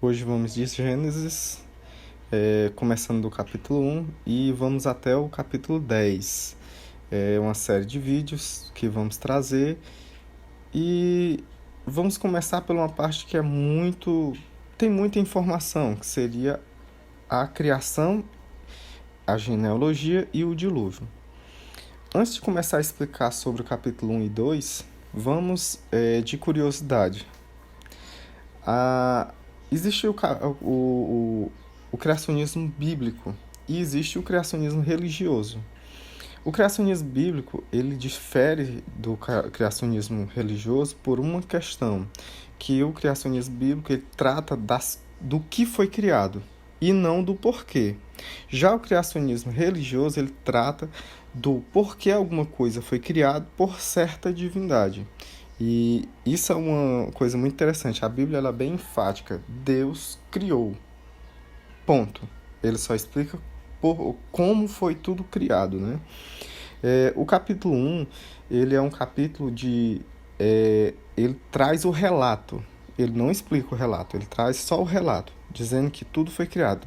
Hoje vamos de Gênesis, começando do capítulo 1 e vamos até o capítulo 10. É uma série de vídeos que vamos trazer e vamos começar por uma parte que tem muita informação, que seria a criação, a genealogia e o dilúvio. Antes de começar a explicar sobre o capítulo 1 e 2, vamos de curiosidade. Existe o criacionismo bíblico e existe o criacionismo religioso. O criacionismo bíblico ele difere do criacionismo religioso por uma questão, que o criacionismo bíblico ele trata do que foi criado e não do porquê. Já o criacionismo religioso ele trata do porquê alguma coisa foi criada por certa divindade. E isso é uma coisa muito interessante. A Bíblia ela é bem enfática. Deus criou. Ponto. Ele só explica como foi tudo criado, né? O capítulo 1, ele é um capítulo ele traz o relato. Ele não explica o relato, ele traz só o relato, dizendo que tudo foi criado.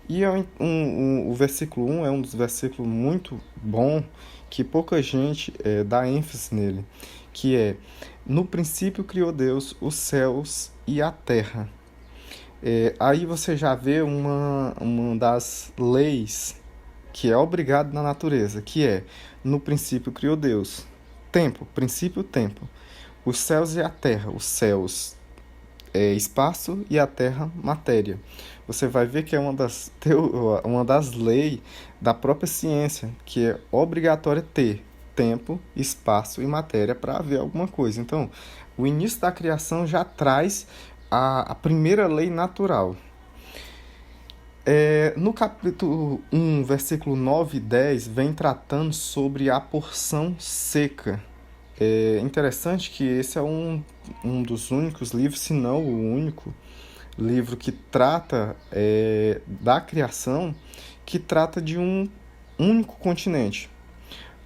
E o versículo 1 é um dos versículos muito bom, que pouca gente dá ênfase nele, que é: no princípio criou Deus os céus e a terra. Aí você já vê uma das leis que é obrigado na natureza, que é: no princípio criou Deus. Tempo, princípio, tempo. Os céus e a terra. Os céus é espaço e a terra matéria. Você vai ver que é uma das leis da própria ciência, que é obrigatória ter tempo, espaço e matéria para haver alguma coisa. Então, o início da criação já traz a primeira lei natural. No capítulo 1, versículo 9 e 10, vem tratando sobre a porção seca. É interessante que esse é um dos únicos livros, se não o único, livro que trata da criação, que trata de um único continente.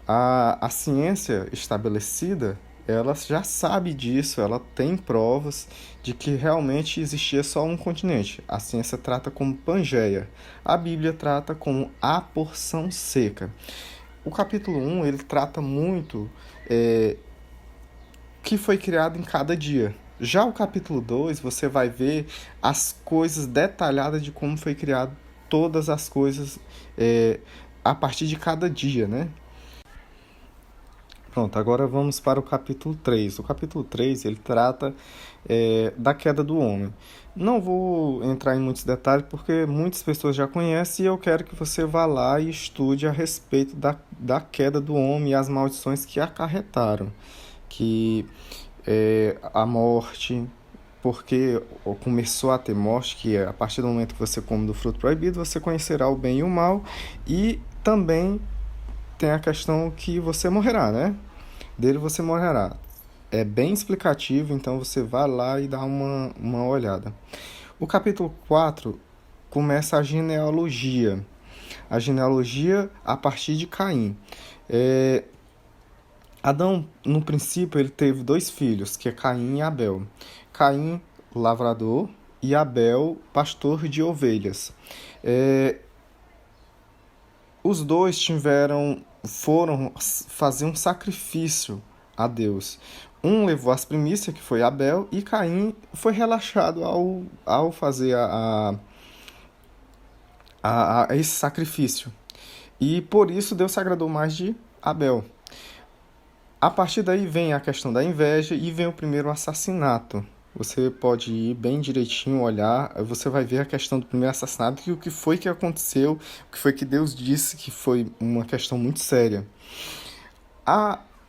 A ciência estabelecida, ela já sabe disso, ela tem provas de que realmente existia só um continente. A ciência trata como Pangeia, a Bíblia trata como a porção seca. O capítulo 1, ele trata muito que foi criado em cada dia. Já o capítulo 2, você vai ver as coisas detalhadas de como foi criado todas as coisas a partir de cada dia, né? Pronto, agora vamos para o capítulo 3. O capítulo 3 ele trata da queda do homem. Não vou entrar em muitos detalhes porque muitas pessoas já conhecem e eu quero que você vá lá e estude a respeito da queda do homem e as maldições que acarretaram. Que a morte, porque começou a ter morte, que a partir do momento que você come do fruto proibido, você conhecerá o bem e o mal, e também tem a questão que você morrerá, né? Dele você morrerá. É bem explicativo, então você vai lá e dá uma olhada. O capítulo 4 começa a genealogia. A genealogia a partir de Caim. Adão, no princípio, ele teve dois filhos, que é Caim e Abel. Caim, lavrador, e Abel, pastor de ovelhas. Os dois foram fazer um sacrifício a Deus. Um levou as primícias, que foi Abel, e Caim foi relaxado ao fazer a esse sacrifício. E por isso Deus se agradou mais de Abel. A partir daí vem a questão da inveja e vem o primeiro assassinato. Você pode ir bem direitinho, olhar, você vai ver a questão do primeiro assassinato e o que foi que aconteceu, o que foi que Deus disse que foi uma questão muito séria.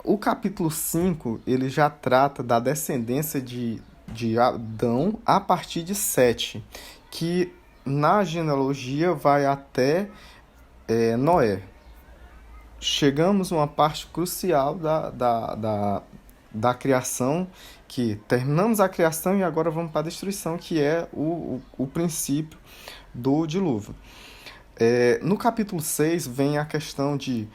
O capítulo 5 ele já trata da descendência de Adão a partir de Sete, que na genealogia vai até Noé. Chegamos a uma parte crucial da criação, que terminamos a criação e agora vamos para a destruição, que é o princípio do dilúvio. No capítulo 6 vem a questão de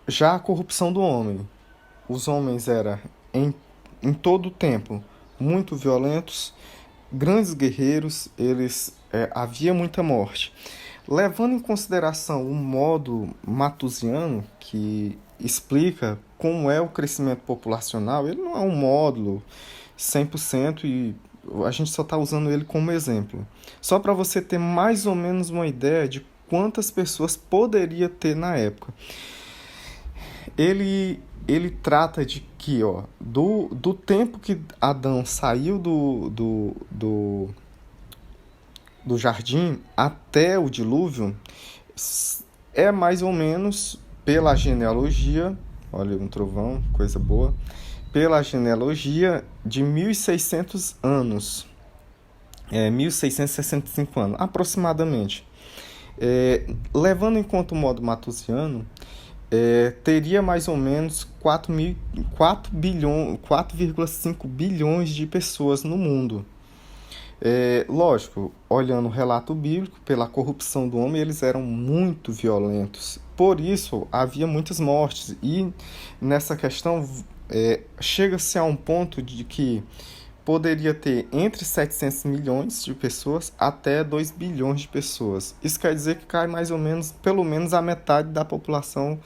já a corrupção do homem. Os homens eram em todo o tempo, muito violentos, grandes guerreiros, havia muita morte. Levando em consideração o modo matusiano, que explica como é o crescimento populacional, ele não é um módulo 100% e a gente só está usando ele como exemplo. Só para você ter mais ou menos uma ideia de quantas pessoas poderia ter na época. Ele trata de que, ó, do tempo que Adão saiu do jardim até o dilúvio, é mais ou menos pela genealogia, olha um trovão, coisa boa, pela genealogia de 1.600 anos, 1.665 anos, aproximadamente. Levando em conta o modo matusiano, teria mais ou menos 4,5 bilhões de pessoas no mundo. Lógico, olhando o relato bíblico, pela corrupção do homem, eles eram muito violentos. Por isso, havia muitas mortes. E nessa questão, chega-se a um ponto de que poderia ter entre 700 milhões de pessoas até 2 bilhões de pessoas. Isso quer dizer que cai mais ou menos, pelo menos a metade da população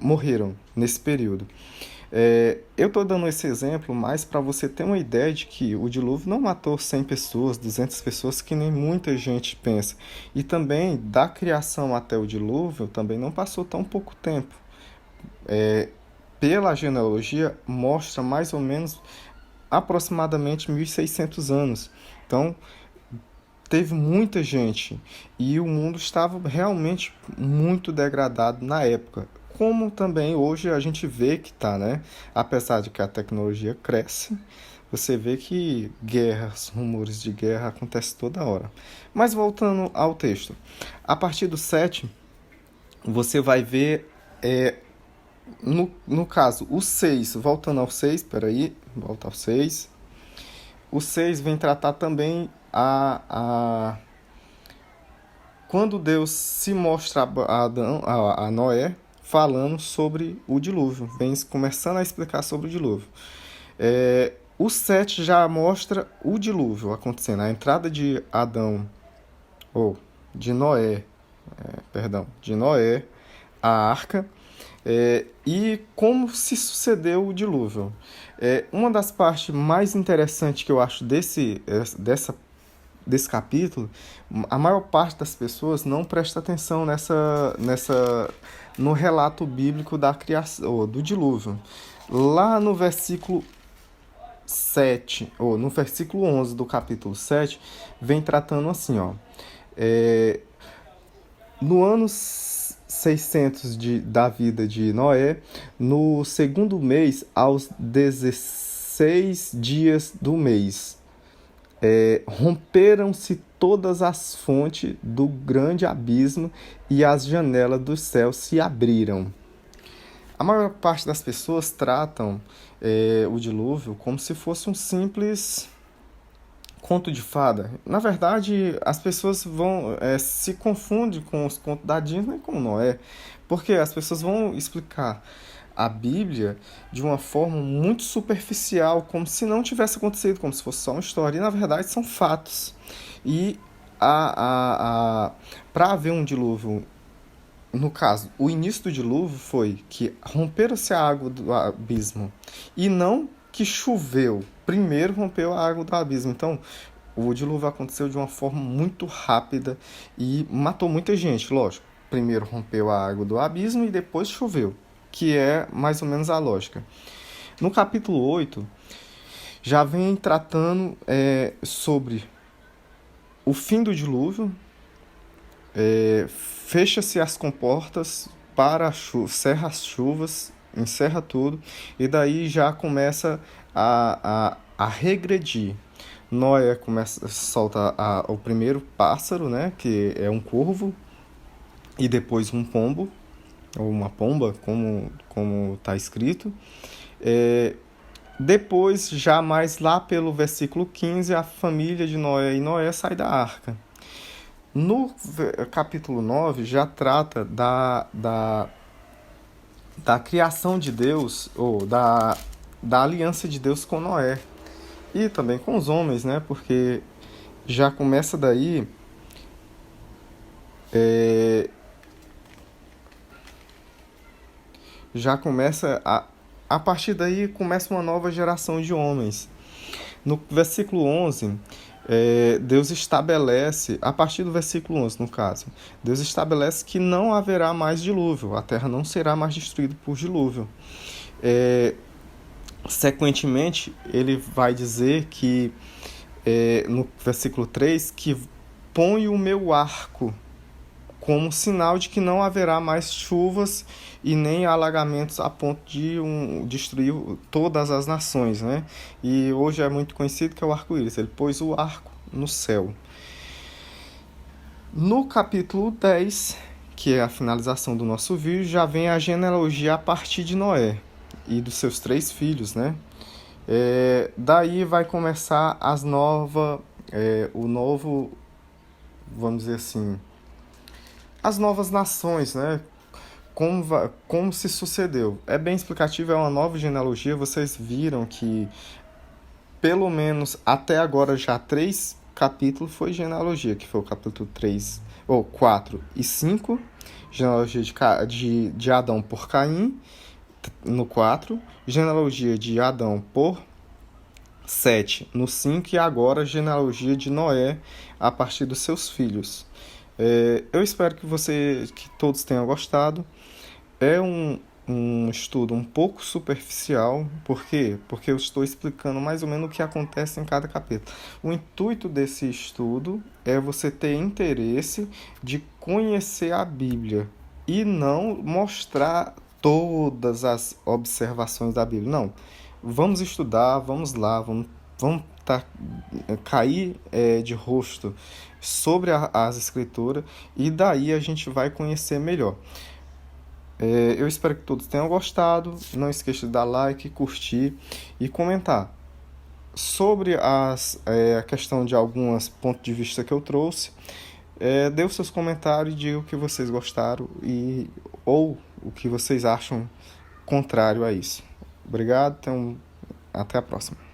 morreram nesse período. Eu estou dando esse exemplo mais para você ter uma ideia de que o dilúvio não matou 100 pessoas, 200 pessoas, que nem muita gente pensa. E também, da criação até o dilúvio, também não passou tão pouco tempo. Pela genealogia, mostra mais ou menos aproximadamente 1.600 anos. Então, teve muita gente e o mundo estava realmente muito degradado na época. Como também hoje a gente vê que está, né? Apesar de que a tecnologia cresce, você vê que guerras, rumores de guerra acontecem toda hora. Mas voltando ao texto, a partir do 7, você vai ver, no caso, o 6, voltando ao 6, volta ao 6. O 6 vem tratar também quando Deus se mostra a Noé, falando sobre o dilúvio, vem começando a explicar sobre o dilúvio. O 7 já mostra o dilúvio acontecendo, a entrada de de Noé, a arca, e como se sucedeu o dilúvio. Uma das partes mais interessantes que eu acho desse capítulo, a maior parte das pessoas não presta atenção no relato bíblico da criação, do dilúvio. Lá no versículo 7, ou no versículo 11 do capítulo 7, vem tratando assim, ó. No ano 600 da vida de Noé, no segundo mês, aos 16 dias do mês, romperam-se todas as fontes do grande abismo e as janelas do céu se abriram. A maior parte das pessoas tratam o dilúvio como se fosse um simples conto de fada. Na verdade, as pessoas se confundem com os contos da Disney e com Noé, porque as pessoas vão explicar a Bíblia de uma forma muito superficial, como se não tivesse acontecido, como se fosse só uma história. E, na verdade, são fatos. E para haver um dilúvio, no caso, o início do dilúvio foi que romperam-se a água do abismo e não que choveu. Primeiro rompeu a água do abismo. Então, o dilúvio aconteceu de uma forma muito rápida e matou muita gente, lógico. Primeiro rompeu a água do abismo e depois choveu, que é mais ou menos a lógica. No capítulo 8, já vem tratando sobre o fim do dilúvio, fecha-se as comportas para cerra as chuvas, encerra tudo, e daí já começa a regredir. Noé solta o primeiro pássaro, né, que é um corvo, e depois um pombo, ou uma pomba, como está escrito. Depois, já mais lá pelo versículo 15, a família de Noé e Noé sai da arca. No capítulo 9 já trata da criação de Deus, ou da aliança de Deus com Noé e também com os homens, né? Porque já começa daí já começa a partir daí começa uma nova geração de homens. No versículo 11, Deus estabelece, a partir do versículo 11 no caso, Deus estabelece que não haverá mais dilúvio, a terra não será mais destruída por dilúvio. Sequentemente, ele vai dizer que, no versículo 3, que põe o meu arco como sinal de que não haverá mais chuvas e nem alagamentos a ponto de destruir todas as nações, né? E hoje é muito conhecido que é o arco-íris. Ele pôs o arco no céu. No capítulo 10, que é a finalização do nosso vídeo, já vem a genealogia a partir de Noé e dos seus 3 filhos, né? Daí vai começar o novo, vamos dizer assim, as novas nações, né? Como se sucedeu. É bem explicativo, é uma nova genealogia. Vocês viram que, pelo menos até agora, já 3 capítulos foi genealogia, que foi o capítulo 3, ou 4 e 5, genealogia de Adão por Caim, no 4, genealogia de Adão por 7, no 5, e agora genealogia de Noé a partir dos seus filhos. Eu espero que todos tenham gostado. É um estudo um pouco superficial. Por quê? Porque eu estou explicando mais ou menos o que acontece em cada capítulo. O intuito desse estudo é você ter interesse de conhecer a Bíblia e não mostrar todas as observações da Bíblia. Não. Vamos estudar, vamos lá, vamos cair de rosto sobre as escrituras, e daí a gente vai conhecer melhor. Eu espero que todos tenham gostado. Não esqueça de dar like, curtir e comentar sobre a questão de alguns pontos de vista que eu trouxe. Dê os seus comentários e diga o que vocês gostaram ou o que vocês acham contrário a isso. Obrigado, até a próxima.